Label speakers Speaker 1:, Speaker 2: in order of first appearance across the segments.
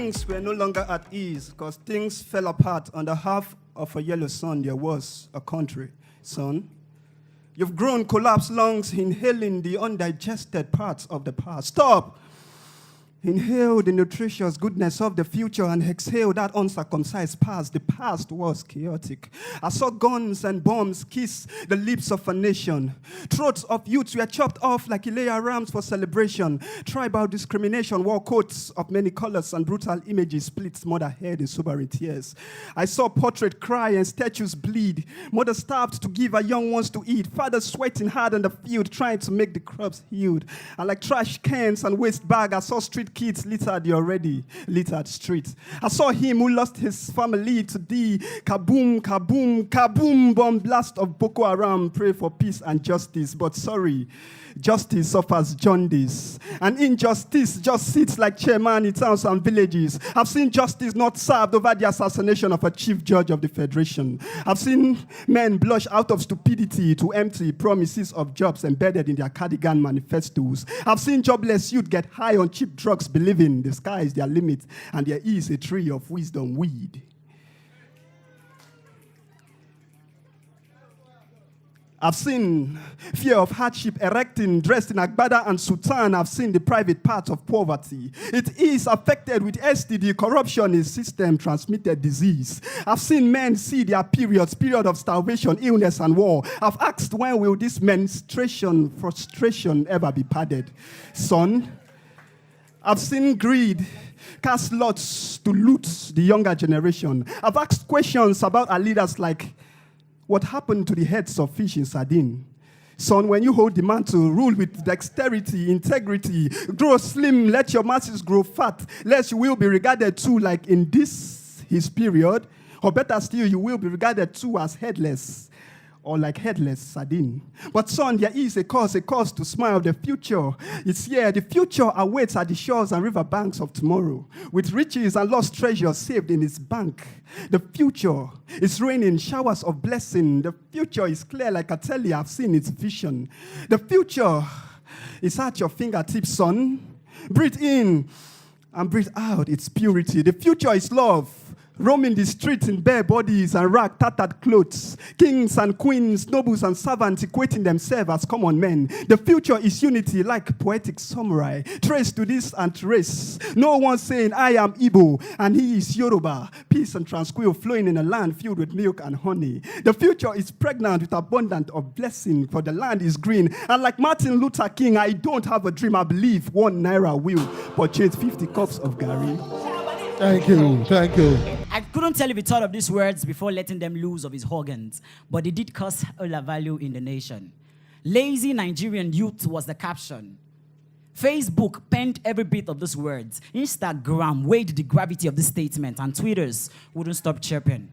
Speaker 1: things were no longer at ease because things fell apart. Under half of a yellow sun, there was a country, son. You've grown collapsed lungs, inhaling the undigested parts of the past. Stop! Inhale the nutritious goodness of the future and exhale that uncircumcised past. The past was chaotic. I saw guns and bombs kiss the lips of a nation. Throats of youths were chopped off like Ilea rams for celebration. Tribal discrimination wore coats of many colors and brutal images split mother head in sobering tears. I saw portraits cry and statues bleed. Mothers starved to give her young ones to eat. Fathers sweating hard on the field trying to make the crops yield. And like trash cans and waste bags, I saw street kids littered the already littered streets. I saw him who lost his family to the kaboom, kaboom, kaboom bomb blast of Boko Haram. Pray for peace and justice, but sorry, justice suffers jaundice. And injustice just sits like chairman in towns and villages. I've seen justice not served over the assassination of a chief judge of the federation. I've seen men blush out of stupidity to empty promises of jobs embedded in their cardigan manifestos. I've seen jobless youth get high on cheap drugs, believing the sky is their limit and there is a tree of wisdom weed. I've seen fear of hardship erecting, dressed in agbada and sutan. I've seen the private part of poverty. It is affected with STD. Corruption is system-transmitted disease. I've seen men see their periods, period of starvation, illness, and war. I've asked, when will this menstruation frustration ever be padded? Son, I've seen greed cast lots to loot the younger generation. I've asked questions about our leaders like, what happened to the heads of fish in sardine? Son, when you hold the mantle, rule with dexterity, integrity, grow slim, let your masses grow fat, lest you will be regarded too like in this his period, or better still, you will be regarded too as headless, or like headless sardine. But son, there is a cause to smile. The future is here. The future awaits at the shores and river banks of tomorrow, with riches and lost treasures saved in its bank. The future is raining showers of blessing. The future is clear like a telly. I've seen its vision. The future is at your fingertips, son. Breathe in and breathe out its purity. The future is love, roaming the streets in bare bodies and rag-tattered clothes. Kings and queens, nobles and servants equating themselves as common men. The future is unity like poetic samurai, trace to this and to race. No one saying, I am Igbo and he is Yoruba. Peace and tranquil flowing in a land filled with milk and honey. The future is pregnant with abundance of blessing, for the land is green. And like Martin Luther King, I don't have a dream. I believe 1 naira will purchase 50 cups of Gary.
Speaker 2: Thank you, thank you.
Speaker 3: I couldn't tell if he thought of these words before letting them loose of his organs, but they did cause all the value in the nation. Lazy Nigerian youth was the caption. Facebook penned every bit of these words. Instagram weighed the gravity of this statement, and Twitters wouldn't stop chirping.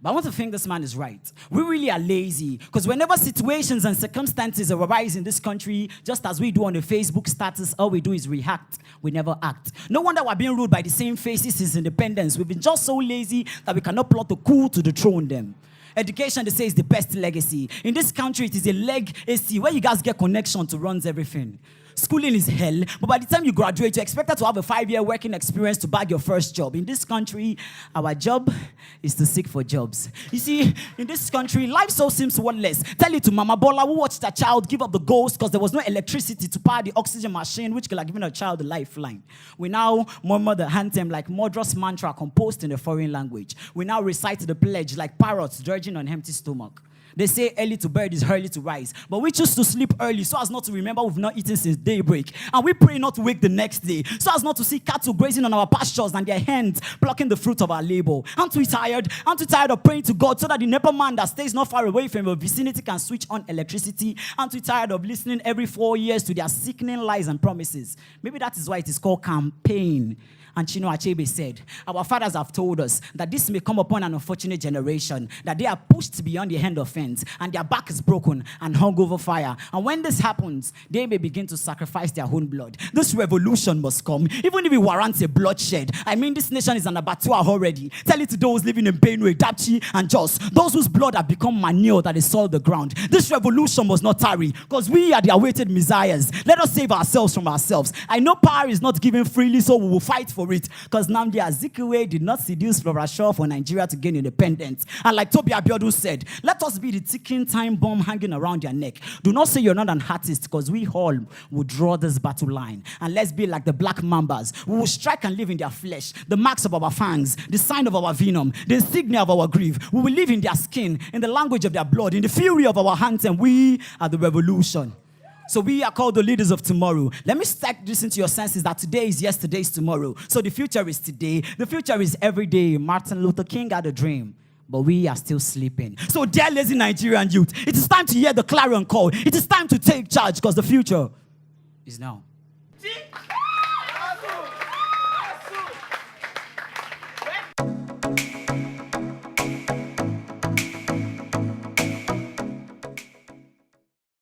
Speaker 3: But I want to think this man is right. We really are lazy, because whenever situations and circumstances arise in this country, just as we do on the Facebook status, all we do is react. We never act. No wonder we're being ruled by the same faces since independence. We've been just so lazy that we cannot plot a coup to dethrone them. Education, they say, is the best legacy. In this country, it is a legacy where you guys get connection to runs everything. Schooling is hell, but by the time you graduate, you're expected to have a 5-year working experience to bag your first job. In this country, our job is to seek for jobs. You see, in this country, life so seems worthless. Tell it to Mama Bola, who watched her child give up the ghost because there was no electricity to power the oxygen machine, which could have given her child a lifeline. We now murmur the anthem like murderous mantra composed in a foreign language. We now recite the pledge like parrots dirging on empty stomach. They say early to bed is early to rise. But we choose to sleep early so as not to remember we've not eaten since daybreak. And we pray not to wake the next day so as not to see cattle grazing on our pastures and their hands plucking the fruit of our labor. I'm too tired. I'm too tired of praying to God so that the NEPA man that stays not far away from your vicinity can switch on electricity. I'm too tired of listening every 4 years to their sickening lies and promises. Maybe that is why it is called campaign. And Chino Achebe said, our fathers have told us that this may come upon an unfortunate generation, that they are pushed beyond the end of fence, and their back is broken and hung over fire. And when this happens, they may begin to sacrifice their own blood. This revolution must come, even if it warrants a bloodshed. I mean, this nation is an abattoir already. Tell it to those living in Benue, Dapchi, and Jos, those whose blood have become manure that is soiled the ground. This revolution must not tarry, because we are the awaited messiahs. Let us save ourselves from ourselves. I know power is not given freely, so we will fight for it, because Nnamdi Azikiwe did not seduce Flora Shaw for Nigeria to gain independence. And like Tobi Abiodun said, let us be the ticking time bomb hanging around their neck. Do not say you're not an artist, because we all will draw this battle line. And let's be like the black mambas. We will strike and live in their flesh, the marks of our fangs, the sign of our venom, the insignia of our grief. We will live in their skin, in the language of their blood, in the fury of our hands, and we are the revolution. So we are called the leaders of tomorrow. Let me stack this into your senses that today is yesterday's tomorrow. So the future is today. The future is every day. Martin Luther King had a dream, but we are still sleeping. So dear lazy Nigerian youth, it is time to hear the clarion call. It is time to take charge, because the future is now.